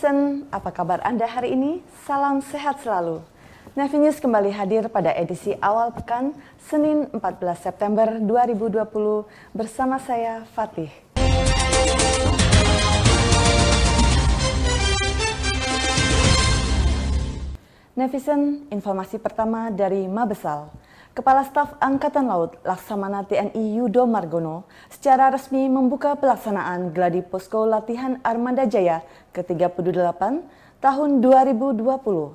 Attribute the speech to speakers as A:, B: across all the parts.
A: Netizen, apa kabar Anda hari ini? Salam sehat selalu. Navi News kembali hadir pada edisi awal pekan Senin 14 September 2020 bersama saya Fatih. Netizen, informasi pertama dari Mabesal. Kepala Staf Angkatan Laut Laksamana TNI Yudo Margono secara resmi membuka pelaksanaan Gladi Posko Latihan Armada Jaya ke-38 tahun 2020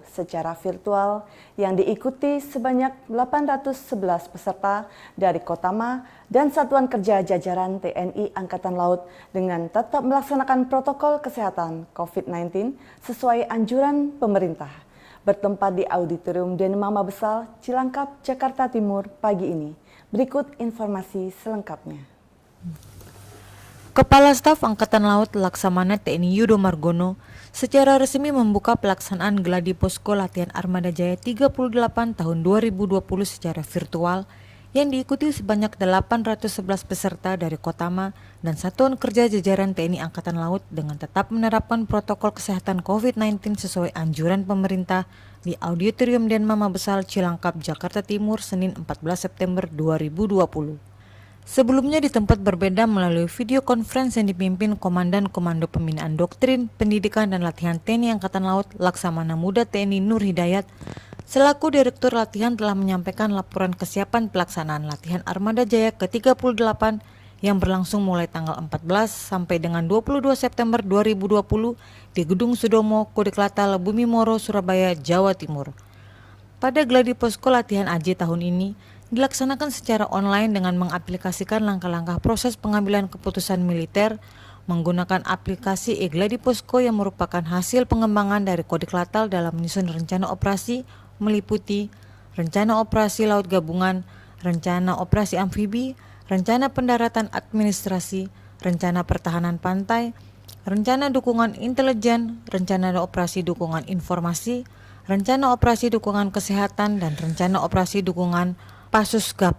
A: secara virtual yang diikuti sebanyak 811 peserta dari Kotama dan Satuan Kerja Jajaran TNI Angkatan Laut dengan tetap melaksanakan protokol kesehatan COVID-19 sesuai anjuran pemerintah. Bertempat di Auditorium Denma Mabesal, Cilangkap, Jakarta Timur pagi ini. Berikut informasi selengkapnya.
B: Kepala Staf Angkatan Laut Laksamana TNI Yudo Margono secara resmi membuka pelaksanaan Gladi Posko Latihan Armada Jaya 38 tahun 2020 secara virtual yang diikuti sebanyak 811 peserta dari Kotama dan Satuan Kerja Jajaran TNI Angkatan Laut dengan tetap menerapkan protokol kesehatan COVID-19 sesuai anjuran pemerintah di Auditorium Denma Mabesal, Cilangkap, Jakarta Timur, Senin 14 September 2020. Sebelumnya di tempat berbeda melalui video conference yang dipimpin Komandan Komando Pembinaan Doktrin, Pendidikan dan Latihan TNI Angkatan Laut Laksamana Muda TNI Nur Hidayat, selaku Direktur Latihan telah menyampaikan laporan kesiapan pelaksanaan latihan Armada Jaya ke-38 yang berlangsung mulai tanggal 14 sampai dengan 22 September 2020 di Gedung Sudomo, Kodeklata, Bumi Moro, Surabaya, Jawa Timur. Pada Gladi Posko Latihan AJ tahun ini dilaksanakan secara online dengan mengaplikasikan langkah-langkah proses pengambilan keputusan militer menggunakan aplikasi e-Gladi Posko yang merupakan hasil pengembangan dari Kodeklatal dalam menyusun rencana operasi meliputi rencana operasi laut gabungan, rencana operasi amfibi, rencana pendaratan administrasi, rencana pertahanan pantai, rencana dukungan intelijen, rencana operasi dukungan informasi, rencana operasi dukungan kesehatan, dan rencana operasi dukungan Pasusgap.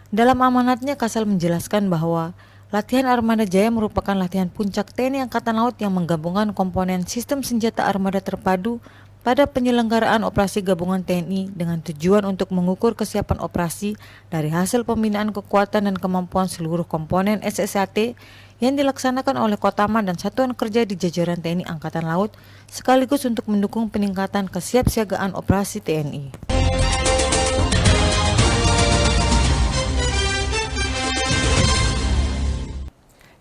B: Dalam amanatnya, Kasal menjelaskan bahwa latihan Armada Jaya merupakan latihan puncak TNI Angkatan Laut yang menggabungkan komponen sistem senjata armada terpadu pada penyelenggaraan operasi gabungan TNI dengan tujuan untuk mengukur kesiapan operasi dari hasil pembinaan kekuatan dan kemampuan seluruh komponen SSAT yang dilaksanakan oleh Kotama dan Satuan Kerja di jajaran TNI Angkatan Laut sekaligus untuk mendukung peningkatan kesiapsiagaan operasi TNI.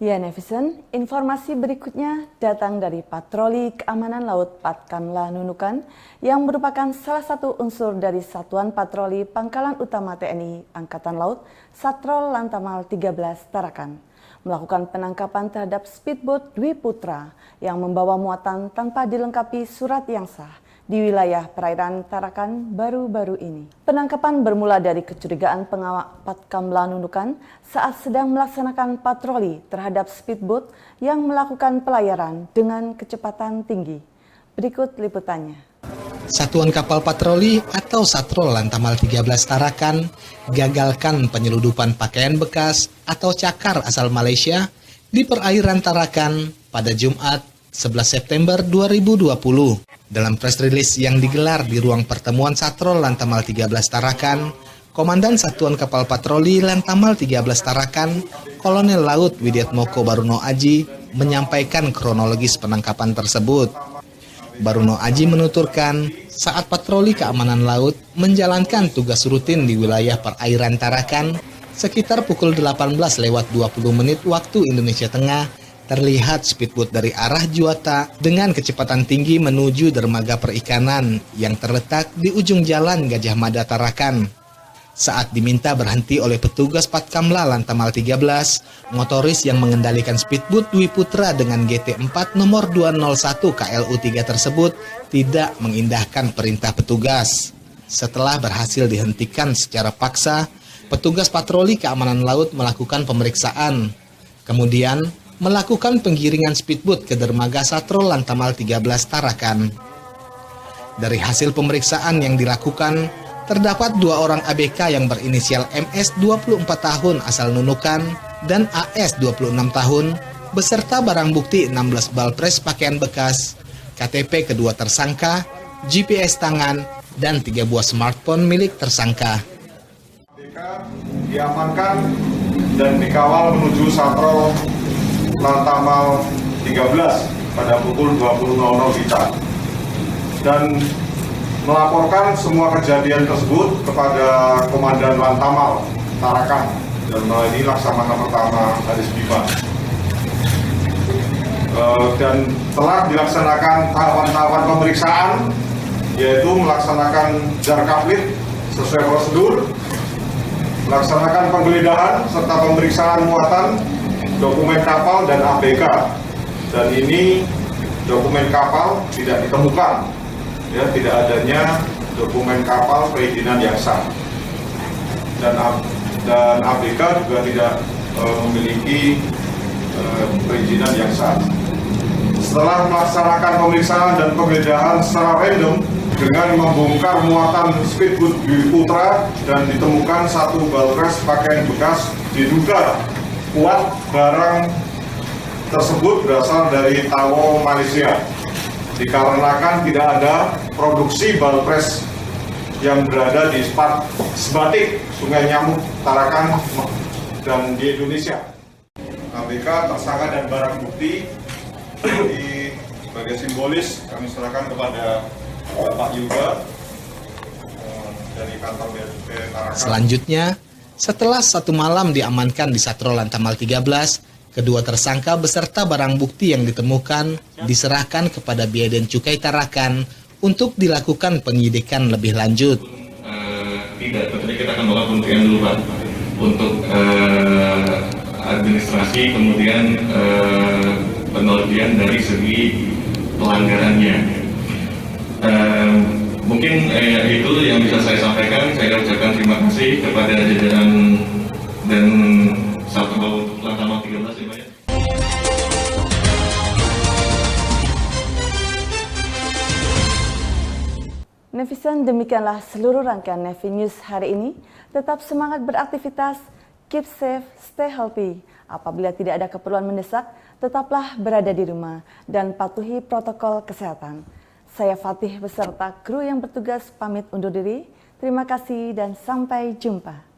A: Ya netizen, informasi berikutnya datang dari Patroli Keamanan Laut Patkamla Nunukan yang merupakan salah satu unsur dari Satuan Patroli Pangkalan Utama TNI Angkatan Laut Satrol Lantamal 13 Tarakan melakukan penangkapan terhadap speedboat Dwi Putra yang membawa muatan tanpa dilengkapi surat yang sah di wilayah perairan Tarakan baru-baru ini. Penangkapan bermula dari kecurigaan pengawal Patkamla Nunukan saat sedang melaksanakan patroli terhadap speedboat yang melakukan pelayaran dengan kecepatan tinggi. Berikut liputannya.
C: Satuan Kapal Patroli atau Satrol Lantamal 13 Tarakan gagalkan penyeludupan pakaian bekas atau cakar asal Malaysia di perairan Tarakan pada Jumat 11 September 2020. Dalam press release yang digelar di ruang pertemuan Satrol Lantamal 13 Tarakan, Komandan Satuan Kapal Patroli Lantamal 13 Tarakan, Kolonel Laut Widiatmoko Baruno Aji, menyampaikan kronologis penangkapan tersebut. Baruno Aji menuturkan, saat patroli keamanan laut menjalankan tugas rutin di wilayah perairan Tarakan, sekitar pukul 18:20 waktu Indonesia Tengah, terlihat speedboat dari arah Juata dengan kecepatan tinggi menuju dermaga perikanan yang terletak di ujung jalan Gajah Mada Tarakan. Saat diminta berhenti oleh petugas Patkamla Lantamal 13, motoris yang mengendalikan speedboat Dwi Putra dengan GT4 nomor 201 KLU3 tersebut tidak mengindahkan perintah petugas. Setelah berhasil dihentikan secara paksa, petugas patroli keamanan laut melakukan pemeriksaan. Kemudian melakukan penggiringan speedboat ke dermaga Satrol Lantamal 13 Tarakan. Dari hasil pemeriksaan yang dilakukan, terdapat 2 orang ABK yang berinisial MS 24 tahun asal Nunukan dan AS 26 tahun beserta barang bukti 16 balpres pakaian bekas, KTP kedua tersangka, GPS tangan, dan 3 buah smartphone milik tersangka.
D: Diamankan dan dikawal menuju Satrol Lantamal 13 pada pukul 20.00 WITA dan melaporkan semua kejadian tersebut kepada Komandan Lantamal Tarakan dan melalui Laksamana pertama Haris Bima. Dan telah dilaksanakan tahapan-tahapan pemeriksaan, yaitu melaksanakan jarkaplit sesuai prosedur, melaksanakan penggeledahan serta pemeriksaan muatan dokumen kapal dan ABK. Dan ini dokumen kapal tidak ditemukan, ya, tidak adanya dokumen kapal perizinan yang sah. Dan ABK juga tidak memiliki perizinan yang sah. Setelah melaksanakan pemeriksaan dan penggeledahan secara random dengan membongkar muatan speedboat Dwi Putra dan ditemukan 1 balpres pakaian bekas, diduga kuat barang tersebut berasal dari Tawau, Malaysia. Dikarenakan tidak ada produksi balpres yang berada di Sebatik, Sungai Nyamuk, Tarakan, dan di Indonesia. ABK, tersangka dan barang bukti sebagai simbolis kami serahkan kepada Bapak Yuga dari kantor BSP Tarakan.
C: Selanjutnya, setelah 1 malam diamankan di Satrol Lantamal 13, kedua tersangka beserta barang bukti yang ditemukan diserahkan kepada Bea dan Cukai Tarakan untuk dilakukan penyidikan lebih lanjut.
E: Tidak, tentunya kita akan melakukan pembuktian dulu Pak, untuk administrasi, kemudian penelitian dari segi pelanggarannya. Mungkin itu yang bisa saya sampaikan. Saya ucapkan terima kasih kepada jajaran dan Satrol Lantamal 13 ya Pak ya.
A: Netizen, demikianlah seluruh rangkaian Nevi News hari ini. Tetap semangat beraktivitas, keep safe, stay healthy. Apabila tidak ada keperluan mendesak, tetaplah berada di rumah dan patuhi protokol kesehatan. Saya Fatih beserta kru yang bertugas pamit undur diri. Terima kasih dan sampai jumpa.